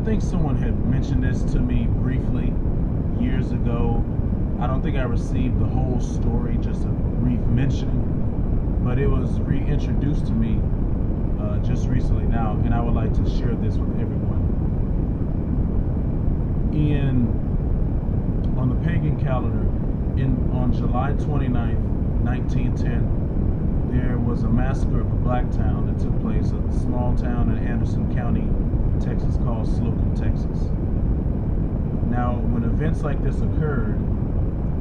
think someone had mentioned this to me briefly years ago. I don't think I received the whole story, just a brief mention, but it was reintroduced to me just recently now, and I would like to share this with everyone. On the pagan calendar, on July 29th, 1910, there was a massacre of a black town that took place, a small town in Anderson County, Texas, called Slocum, Texas. Now, when events like this occurred,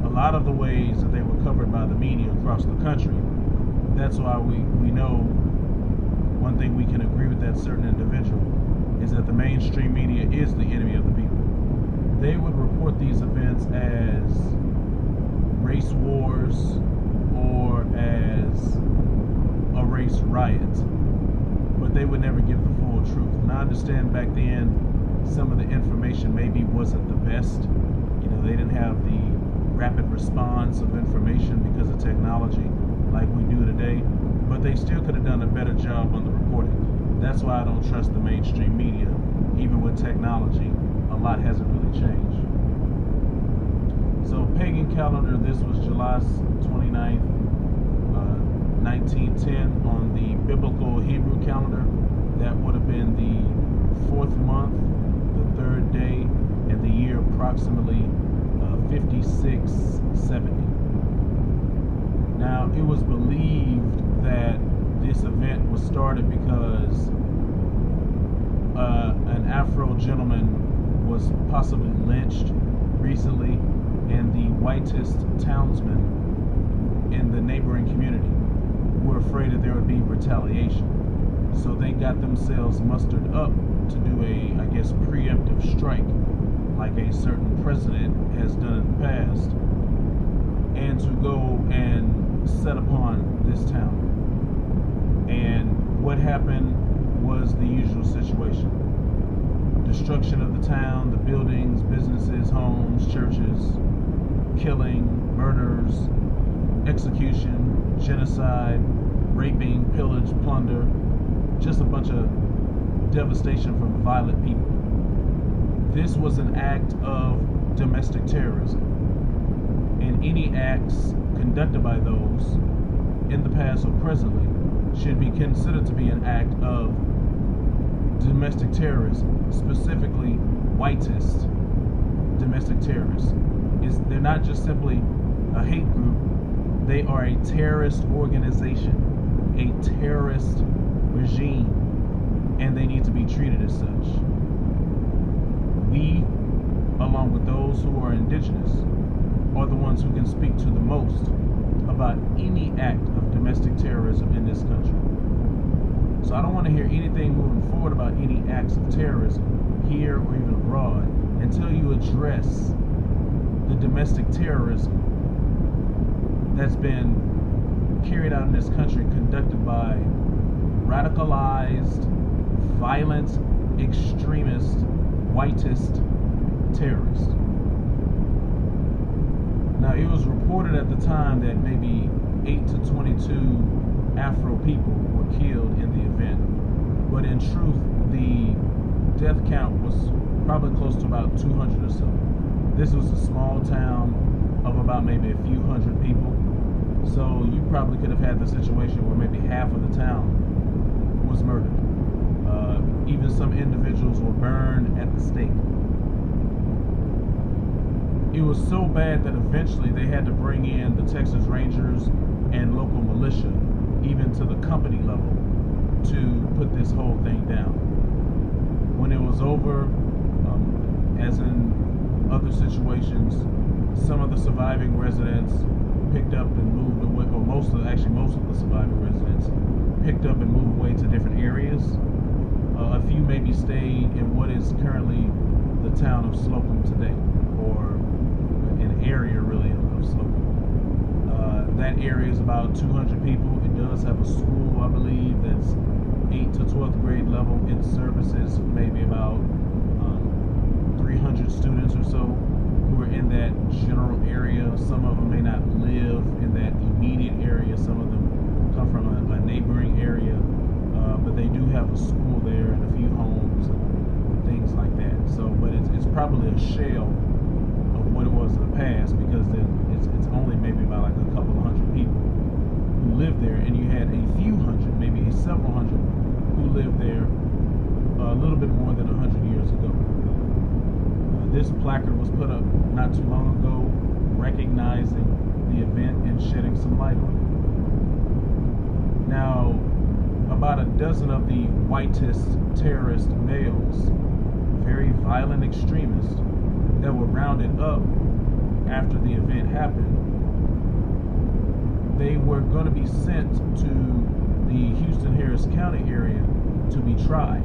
a lot of the ways that they were covered by the media across the country, that's why we know one thing we can agree with that certain individual is that the mainstream media is the enemy of the people. They would report these events as race wars or as a race riot, but they would never give the full truth. And I understand back then some of the information maybe wasn't the best. You know, they didn't have the rapid response of information because of technology like we do today, but they still could have done a better job on the reporting. That's why I don't trust the mainstream media. Even with technology, a lot hasn't really changed. So pagan calendar, this was July 29th, 1910. On the biblical Hebrew calendar, that would have been the 4th month, the 3rd day, and the year approximately 5670. Now, it was believed that this event was started because an Afro gentleman was possibly lynched recently, and the whitest townsmen in the neighboring community were afraid that there would be retaliation. So they got themselves mustered up to do a, I guess, preemptive strike, like a certain president has done in the past, and to go and set upon this town. And what happened was the usual situation. Destruction of the town, the buildings, businesses, homes, churches, killing, murders, execution, genocide, raping, pillage, plunder, just a bunch of devastation from violent people. This was an act of domestic terrorism, and any acts conducted by those in the past or presently should be considered to be an act of domestic terrorism, specifically whitest domestic terrorists. They're not just simply a hate group, they are a terrorist organization, a terrorist regime, and they need to be treated as such. We, along with those who are indigenous, are the ones who can speak to the most about any act of domestic terrorism in this country. So I don't want to hear anything moving forward about any acts of terrorism here or even abroad until you address the domestic terrorism that's been carried out in this country, conducted by radicalized, violent, extremist, whitest terrorists. Now, it was reported at the time that maybe 8 to 22 Afro people were killed in the event, but in truth, the death count was probably close to about 200 or so. This was a small town of about maybe a few hundred people, so you probably could have had the situation where maybe half of the town was murdered. Even some individuals were burned at the stake. It was so bad that eventually they had to bring in the Texas Rangers and local militia, even to the company level, to put this whole thing down. When it was over, as in other situations, some of the surviving residents picked up and moved away, or most of the surviving residents picked up and moved away to different areas. A few maybe stayed in what is currently the town of Slocum today, or an area really of Slocum. That area is about 200 people. It does have a school, I believe, that's 8th to 12th grade level. It services maybe about 300 students or so who are in that general area. Some of them may not live in that immediate area. Some of them come from a neighboring area, but they do have a school there and a few homes and things like that. probably a shell of what it was in the past, because it's only maybe about like a couple of hundred people who lived there, and you had a few hundred, maybe several hundred, who lived there a little bit more than 100 years ago. This placard was put up not too long ago, recognizing the event and shedding some light on it. Now, about a dozen of the whitest terrorist males, very violent extremists, that were rounded up after the event happened, they were going to be sent to the Houston-Harris County area to be tried.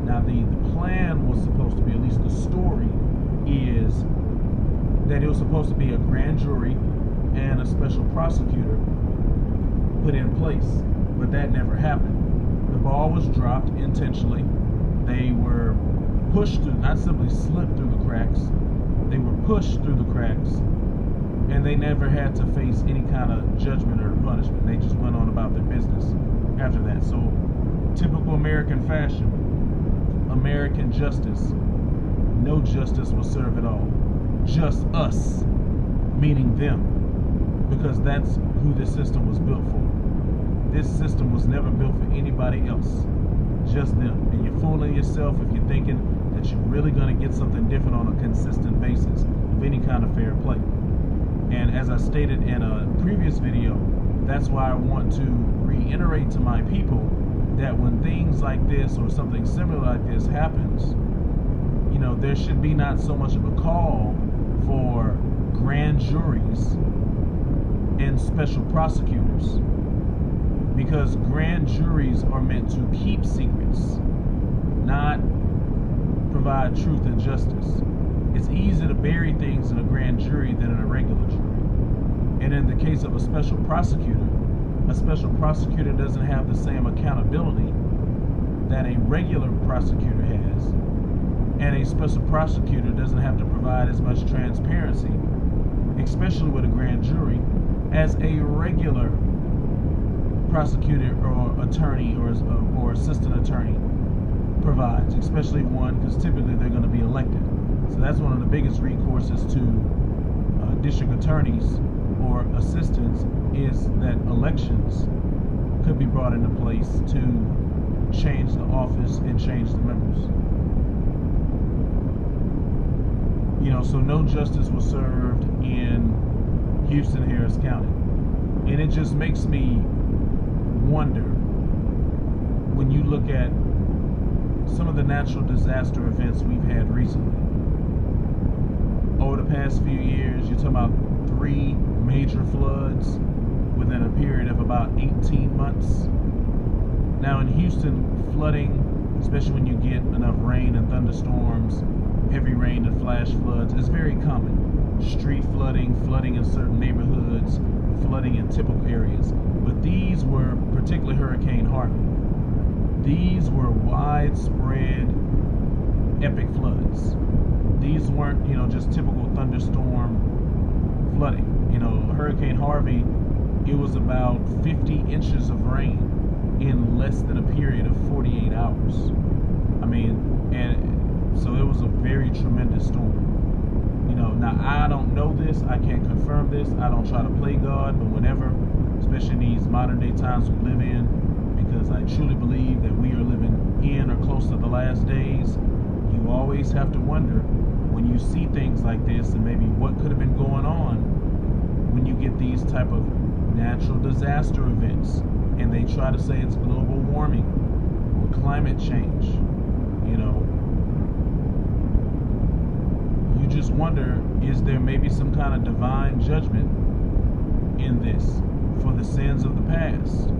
Now, the plan was supposed to be, at least the story is, that it was supposed to be a grand jury and a special prosecutor put in place, but that never happened. The ball was dropped intentionally. They were pushed through, not simply slipped through the cracks, they were pushed through the cracks, and they never had to face any kind of judgment or punishment. They just went on about their business after that. So, typical American fashion, American justice, no justice was served at all. Just us, meaning them, because that's who this system was built for. This system was never built for anybody else, just them. And you're fooling yourself if you're thinking that you're really going to get something different on a consistent basis of any kind of fair play. And as I stated in a previous video, that's why I want to reiterate to my people that when things like this or something similar like this happens, you know, there should be not so much of a call for grand juries and special prosecutors, because grand juries are meant to keep secrets, not provide truth and justice. It's easier to bury things in a grand jury than in a regular jury. And in the case of a special prosecutor doesn't have the same accountability that a regular prosecutor has, and a special prosecutor doesn't have to provide as much transparency, especially with a grand jury, as a regular prosecutor or attorney or assistant attorney provides, especially one, because typically they're going to be elected. So that's one of the biggest recourses to district attorneys or assistants, is that elections could be brought into place to change the office and change the members. You know, so no justice was served in Houston-Harris County. And it just makes me wonder, when you look at some of the natural disaster events we've had recently. Over the past few years, you're talking about 3 major floods within a period of about 18 months. Now in Houston, flooding, especially when you get enough rain and thunderstorms, heavy rain and flash floods, is very common. Street flooding, flooding in certain neighborhoods, flooding in typical areas. But these were, particularly Hurricane Harvey, these were widespread epic floods. These weren't, you know, just typical thunderstorm flooding. You know, Hurricane Harvey, it was about 50 inches of rain in less than a period of 48 hours. I mean, and so it was a very tremendous storm. You know, now I don't know this, I can't confirm this, I don't try to play God, but whenever, especially in these modern day times we live in, because I truly believe that we are living in or close to the last days, you always have to wonder when you see things like this, and maybe what could have been going on when you get these type of natural disaster events, and they try to say it's global warming or climate change. You know, you just wonder, is there maybe some kind of divine judgment in this for the sins of the past?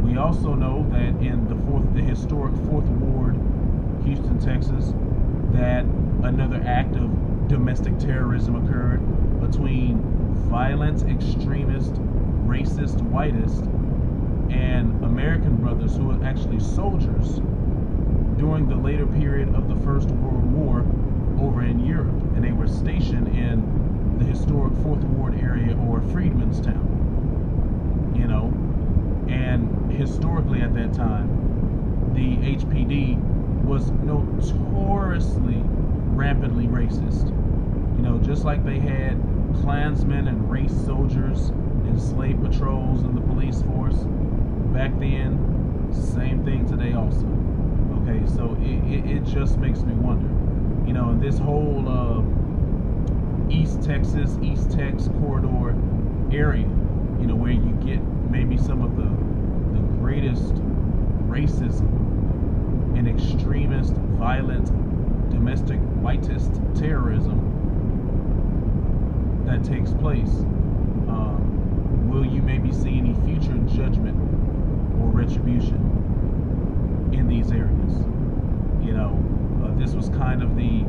We also know that in the historic 4th Ward, Houston, Texas, that another act of domestic terrorism occurred between violent, extremist, racist, whitist, and American brothers who were actually soldiers during the later period of the First World War over in Europe. And they were stationed in the historic 4th Ward area, or Freedmanstown. You know, and historically at that time, the HPD was notoriously rampant rampantly racist. Just like they had Klansmen and race soldiers and slave patrols in the police force back then, same thing today also. Okay, so it just makes me wonder. This whole East Texas, East Tex corridor area, where you get maybe some of the greatest racism and extremist, violent, domestic whitist terrorism that takes place. Will you maybe see any future judgment or retribution in these areas? This was kind of the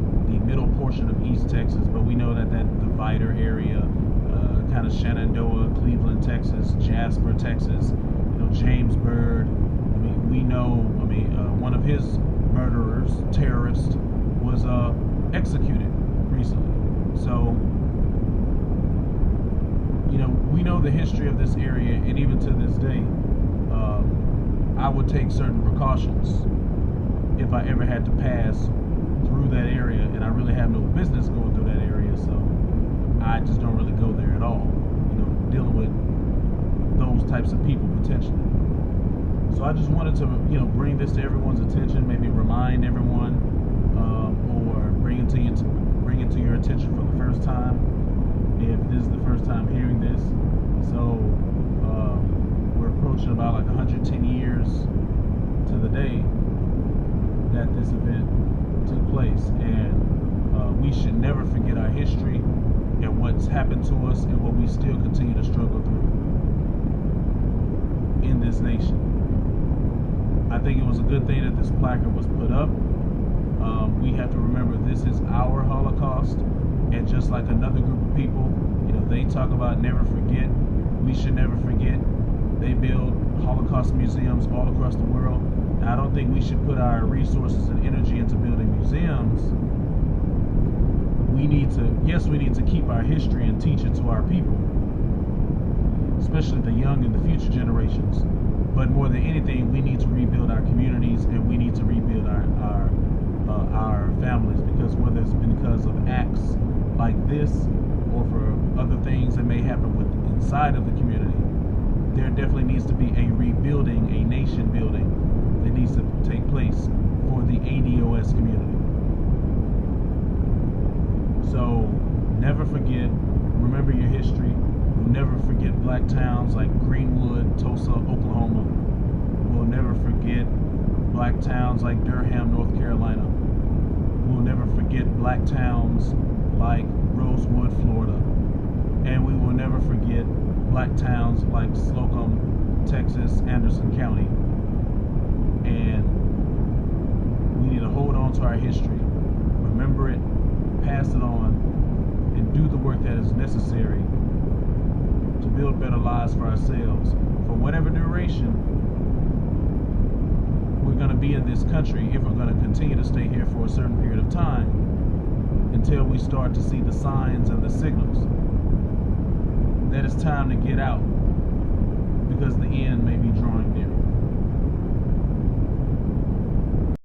middle portion of East Texas, but we know that the Vider area, kind of Shenandoah, Cleveland, Texas, Jasper, Texas, James Byrd. We know, one of his murderers, terrorists, was executed recently. So, we know the history of this area, and even to this day, I would take certain precautions if I ever had to pass through that area, and I really have no business going through that area, so I just don't really go there at all, dealing with those types of people potentially. So I just wanted to, bring this to everyone's attention, maybe remind everyone, or bring it to your attention for the first time, if this is the first time hearing this. So we're approaching about like 110 years to the day that this event took place, and we should never forget our history and what's happened to us and what we still continue to struggle through in this nation. I think it was a good thing that this placard was put up. We have to remember this is our Holocaust, and just like another group of people, they talk about never forget. We should never forget. They build Holocaust museums all across the world. Now, I don't think we should put our resources and energy into building museums. We need to keep our history and teach it to our people, especially the young and the future generations. But more than anything, we need to rebuild our communities, and we need to rebuild our families, because whether it's because of acts like this or for other things that may happen inside of the community, there definitely needs to be a rebuilding, a nation building that needs to take place for the ADOS community. So never forget, remember your history. We'll never forget black towns like Greenwood, Tulsa, Oklahoma. We'll never forget black towns like Durham, North Carolina. We'll never forget black towns like Rosewood, Florida. And we will never forget black towns like Slocum, Texas, Anderson County. And we need to hold on to our history, remember it, pass it on, and do the work that is necessary to build better lives for ourselves for whatever duration we're going to be in this country, if we're going to continue to stay here for a certain period of time, until we start to see the signs and the signals that it's time to get out, because the end may be drawing near.